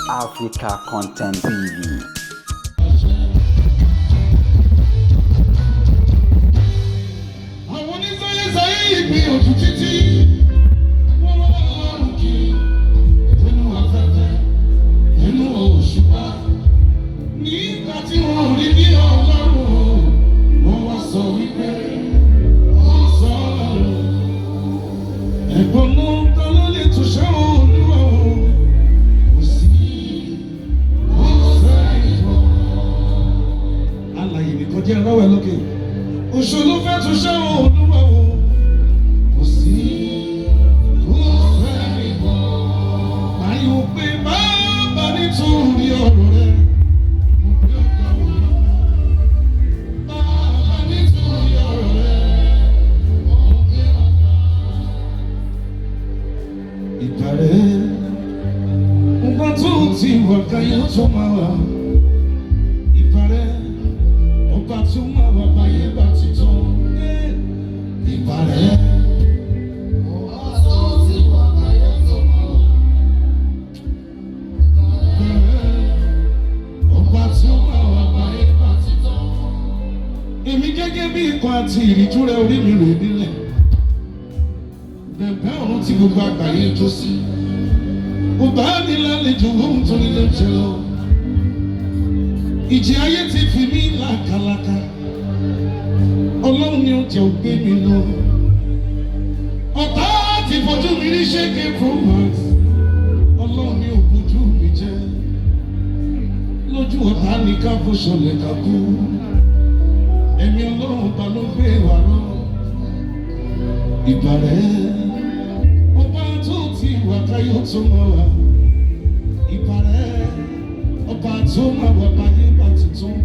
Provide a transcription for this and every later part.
Africa Content TV. Ìjì ayé ti fi mí làkàlàkà, Ọlọ́run ni ó jẹ́ ògbé mi lọ. Ọ̀tá ti fojú mi rí ṣéke promax, Ọlọ́run ni ó bójú mi jẹ́. Lójú ọ̀tá ni ká fò ṣọlẹ̀ ká kú, ẹ̀mí Ọlọ́run bá ló gbé wa ró. Ìbà rẹ̀, ọba tó ti wà káyọ̀ tó mọ́ wa. Ìbà rẹ̀, ọba tó máa wà báyé bá tuntun.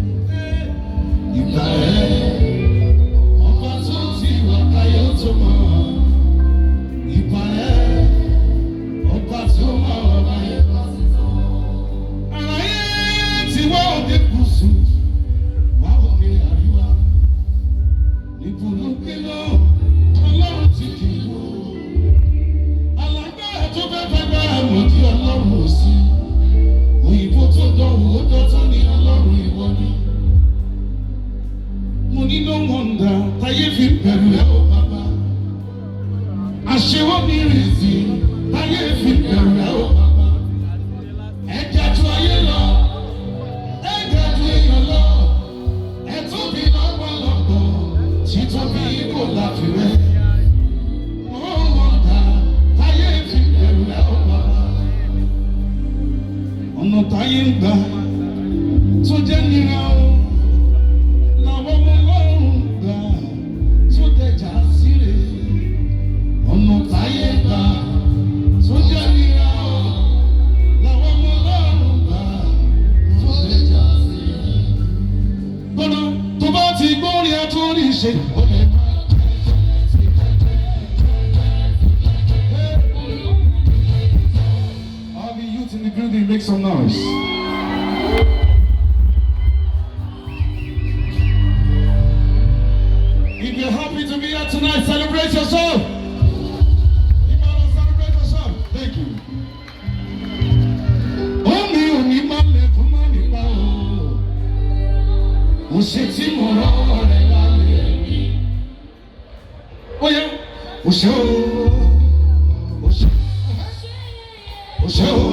Ìbà rẹ̀, ọba tó ti wà káyọ̀ tó mọ́ wa. Ìbà rẹ̀, ọba tó máa wà báyé bá tuntun. Àlàyé ti wá òde gúúsù, wá òde àríwá. Níbo ló gbé lọ, Ọlọ́run ti kì í wò. Alágbára tó fẹ́ fẹ́ bá àmọ̀ tí Ọlọ́run ò sí. Òyìnbó tó dánwò ó dọ́tán ní Ọlọ́run ìwọ ni. Mo ní no wonder táyé fi bẹ̀rù ẹ̀ ó bàbá. Àṣewọ́ mi rìsì táyé fi bẹ̀rù ẹ̀ ó bàbá. Ẹ̀jẹ̀ ju ayé lọ, ẹ̀jẹ̀ ju èèyàn lọ. Ẹ̀túnbi lọ́pọ̀lọpọ̀, títóbi kò láfiwé. No wonder táyé fi bẹ̀rù ẹ̀ ó bàbá. Ọ̀nà táyé ń gbà tó jẹ́ nira o, làwọn ọmọ Ọlọ́run gbà tó dẹjà síre. Ọ̀nà táyé ń gbà tó jẹ́ nira o, làwọn ọmọ Ọlọ́run gbà tó dẹjà síre. Gbọ́dọ̀ tó bá ti gbórí àtúrí ṣe. All the youth in the building, make some noise. If you're happy to be here tonight, celebrate yourself. You better celebrate yourself. Thank you. Omi òní máa lè fún máa nípa o. Mo ṣe tí mo rọ́wọ́ rẹ̀ lálẹ́ mi. Ó yẹ, ó ṣe o. Ó ṣe o. Ó ṣe o.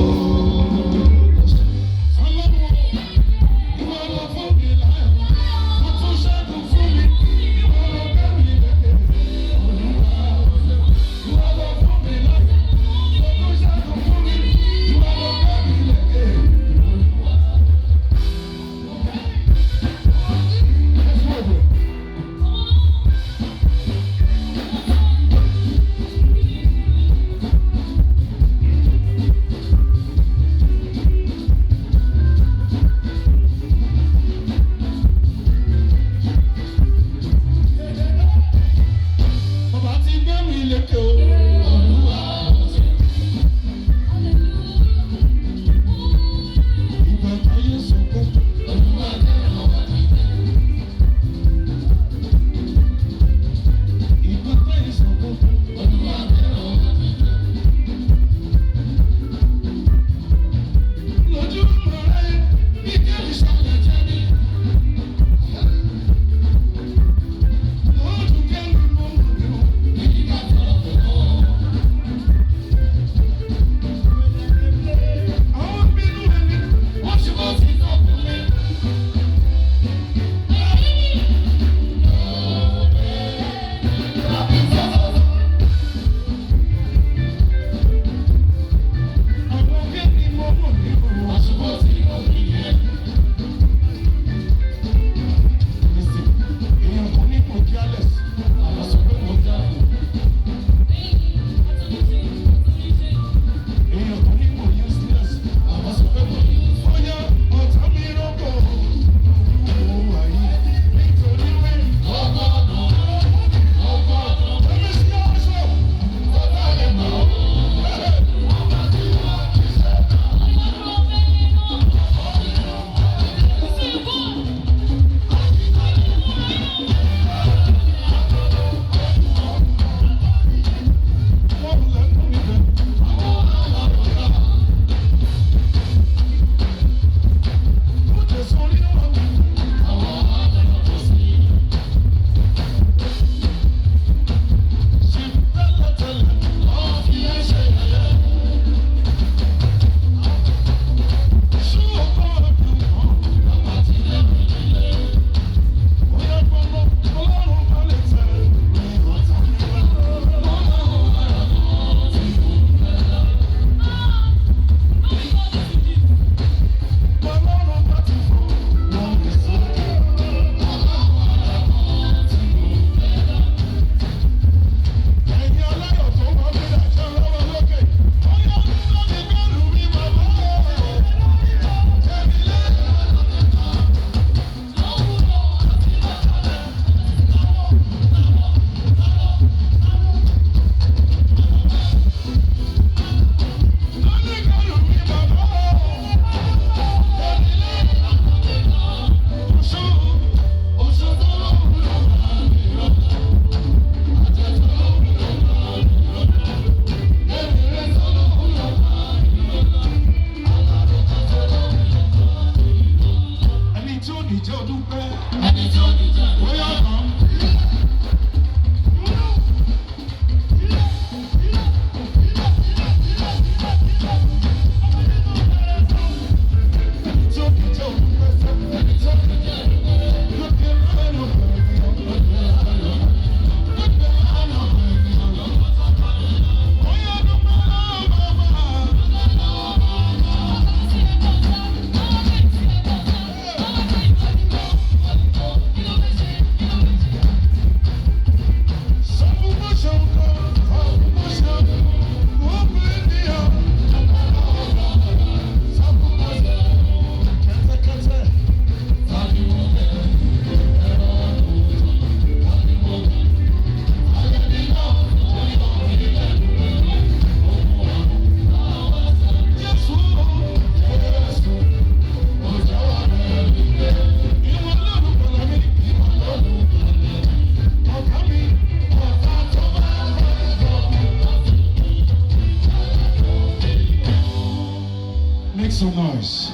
Make some noise.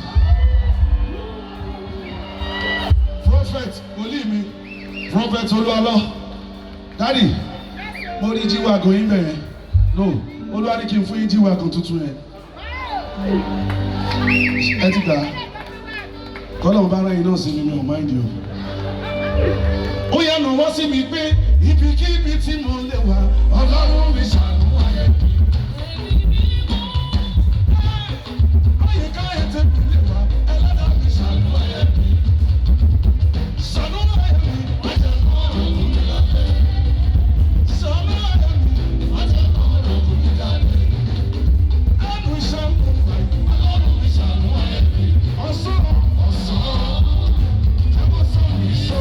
Prophet, believe me. Prophet Oluwalo. Daddy, mo rí G-Wagon yín bẹ̀rẹ̀. No, Olúwa ní kí n fún yín G-Wagon tuntun yẹn. Ẹ ti gbà. Kọ́lọ̀ bá ara yín náà sí mi, mi ò mind you. Ó yẹ nà wọ́n sí mi pé ibikíbi tí mo lè wà, Ọlọ́run mi ṣàánú ayé mi. Yinka Ayefele Birthday wa, Ẹlẹ́dàá mi ṣàánú ayé mi. Ṣàánú ayé mi, má jẹ́ kó ọ̀rọ̀ mi jáde. Ṣàánú ayé mi, má jẹ́ kó ọ̀rọ̀ mi jáde. Ẹnu iṣẹ́ ń bọ̀ wáyé, Ọlọ́run mi ṣàánú ayé mi. Ọ̀sán, jẹ́ kó sọ mi sọ.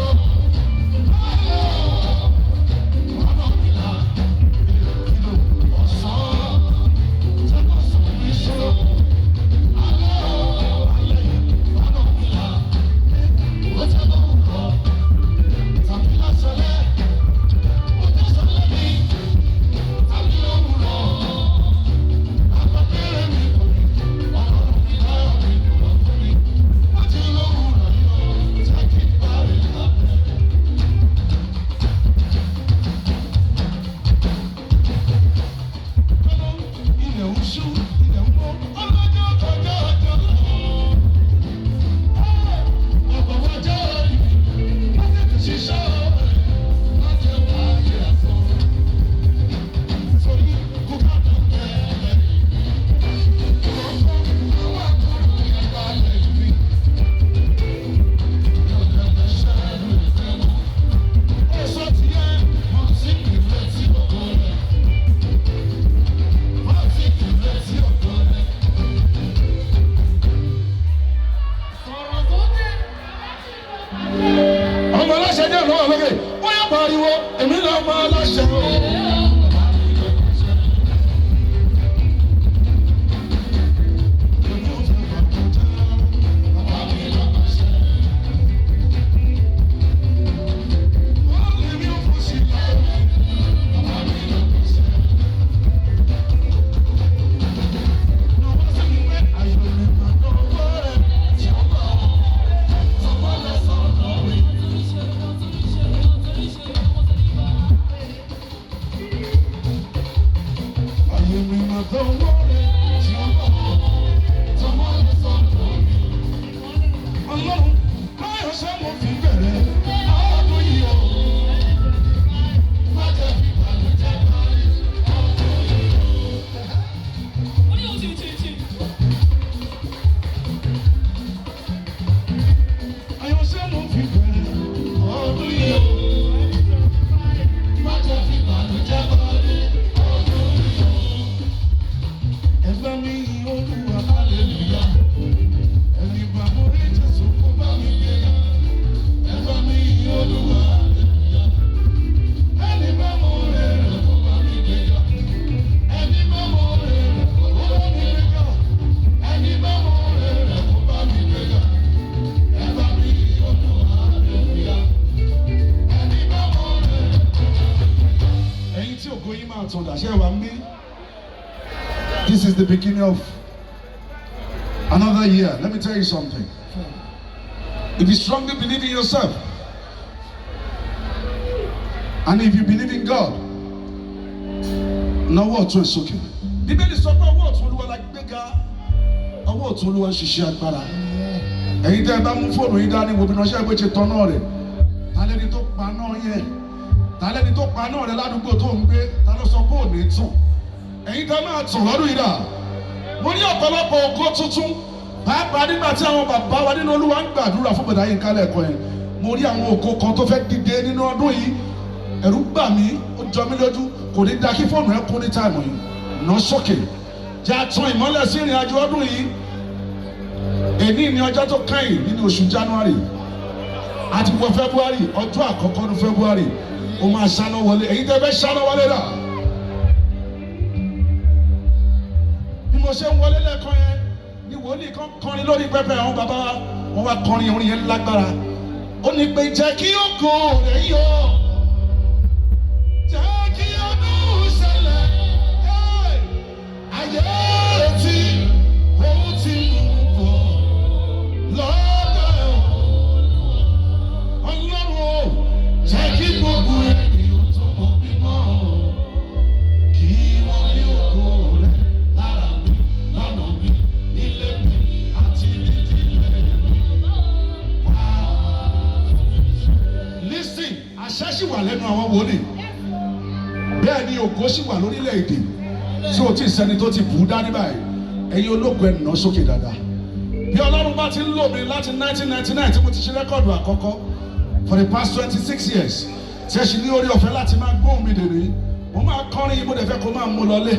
This is the beginning of another year. Let me tell you something. If you strongly believe in yourself, and if you believe in God, no word to is okay. Bíbélì sọ pé ọwọ́ ọ̀tún Olúwa la gbéga, ọwọ́ ọ̀tún Olúwa ń ṣiṣẹ́ agbára. Ẹ̀yin tẹ́ ẹ bá mú fóònù yín dání wo bí wọ́n ṣe gbé ṣe tán náà rẹ̀. Tálẹ́ni tó pa náà yẹn, tálẹ́ni tó pa náà rẹ̀ ládùúgbò tó ń gbé, ta ló sọ pé ò ní tún. Ẹ̀yin tẹ́ máa tún lọ́dún yìí dà. Mo ní ọ̀pọ̀lọpọ̀ ògo tuntun. Pàápàá nígbà tí àwọn bàbá wa nínú Olúwa ń gbàdúrà fún bọ̀dá Yinka lẹ́ẹ̀kan yẹn. Mo rí àwọn ògo kan tó fẹ́ dìde nínú ọdún yìí. Ẹ̀rù bà mí, ó jọ mí lójú. Kò ní da kí fóònù ẹ kún ní táìmù yìí. Ná sókè. Jẹ́ àtún ìmọ́lẹ̀ sí ìrìn àjò ọdún yìí. Èní ni ọjọ́ tó kẹ́yìn nínú oṣù January. Àti wọ February, ọjọ́ àkọ́kọ́ ní February. Ó máa ṣáná wọlé. Èyí tẹ́ fẹ́ ṣáná wọlé dà. Mo ṣe ń wọlé lẹ́ẹ̀kan yẹn ni wòlíì kan kọrin lórí pẹpẹ àwọn bàbá wọn wá kọrin orin yẹn lágbára. Ó ní pé jẹ́ kí ògo rẹ̀ yọ, jẹ́ kí ọdún ṣẹlẹ̀, ayé tí òun ti mú wà lẹ́nu àwọn wòlíì bẹ́ẹ̀ ni ògo sì wà lórílẹ̀-èdè tí o ti sẹ́ni tó ti bù ú dání báyìí ẹ̀yin ológun ẹ̀ nà sókè dáadáa bí Ọlọ́run bá ti ń lò mí láti 1999 tí mo ti ṣe rẹ́kọ̀dù àkọ́kọ́ for the past 26 years tí ẹ ṣì ní orí ọ̀fẹ́ láti máa gbóhùn mi dèrè mo máa kọrin yìí mo dẹ̀ fẹ́ kó máa mú lọlé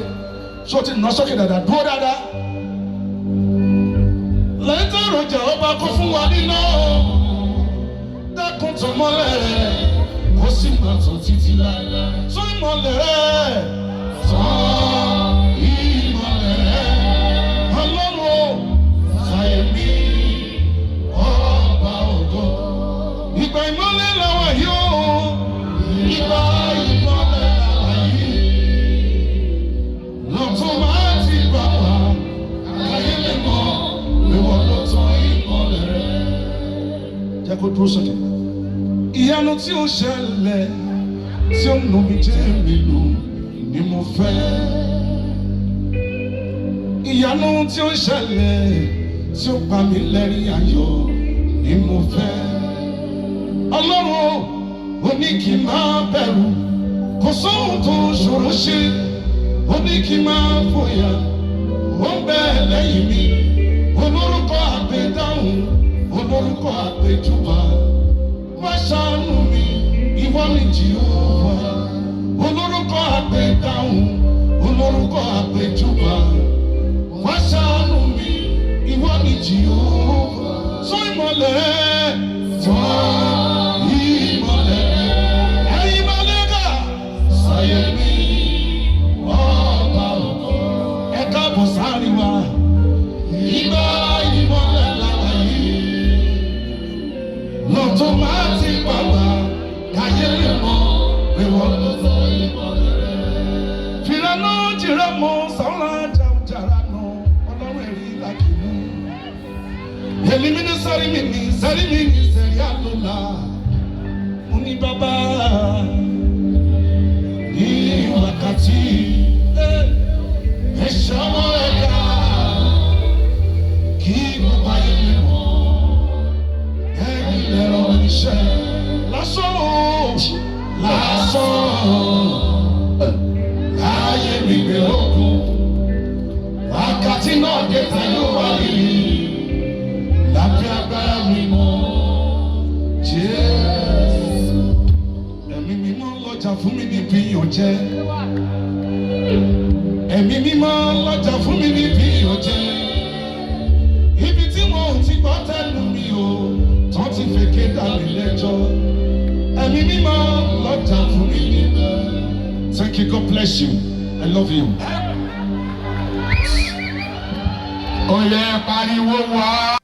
so ti nà sókè dáadáa dúró dáadáa. lẹ́yìn tó rọjà ọba kó fún wa níná dákun tó mọ́lẹ̀ kó sì máa tàn títí láéláé tó ìmọ̀lẹ̀ rẹ̀ tán ìmọ̀lẹ̀ rẹ̀ Ọlọ́run sáyé mi ọba ògo ìgbà ìmọ̀lẹ̀ làwọn yóò ìgbà ìmọ̀lẹ̀ làwọn yìí lọ́tún máa ti gbà wá ayé lè mọ̀ ìwọ ló tán ìmọ̀lẹ̀ rẹ̀. jẹ́ kó dúró sókè. ìyanu tí ó ṣẹlẹ̀ tí ó nù mí jẹ́ mi lù ni mo fẹ́. ìyanu tí ó ṣẹlẹ̀ tí ó pa mí lẹ́rìn ayọ̀ ni mo fẹ́. Ọlọ́run ó ní kí n máa bẹ̀rù kò sóhun tó ṣòro ṣe ó ní kí n máa fòyà ó ń bẹ lẹ́yìn mi olórúkọ àgbédáhùn olórúkọ àgbéjúbà wá ṣàánú mi ìwọ ni Jèhófà olórúkọ àgbédáhùn olórúkọ àgbéjúbà wá ṣàánú mi ìwọ ni Jèhófà sọ ìmọ̀lẹ̀ tán ìmọ̀lẹ̀ ẹ̀yin mọ̀lẹ́kà sáyé mi ọba ògo ẹ káàbọ̀ sáré wa ìgbà ìmọ̀lẹ̀ làwà yìí lọ́tọ̀ máa ti pàwà káyé lè mọ̀ pé wọ́n lọ sọ ìmọ̀lẹ̀ rẹ̀. fìlànà jìrẹ́ mọ́ sọ́lá jàǹjàrà nù Ọlọ́run ẹ̀rí làkìlú èmi ní sẹ́rí mi ní sẹ́rí àlùlá mo ní bàbá ní wákàtí ẹ̀ṣọ́ mọ́ ẹ̀dá kí gbogbo ayé mi mọ̀ ẹ̀yìn lẹ́rọ iṣẹ́ lásán láàyè mi gbé òkun wákàtí náà dé tayé wá rí lábẹ́ agbára mi mọ́ Jésù. Ẹ̀mí mímọ́ lọ́jà fún mi níbi ìyànjẹ. Ẹ̀mí mímọ́ lọ́jà fún mi níbi ìyànjẹ. Ibi tí wọn ò ti gbọ́ tẹ́lu mi o, tán ti fèké dá mi lẹ́jọ́. Ẹ̀mí mímọ́ lọ́jà fún mi níbẹ̀. Thank you, God bless you. I love you. Ó yẹ pariwo wá.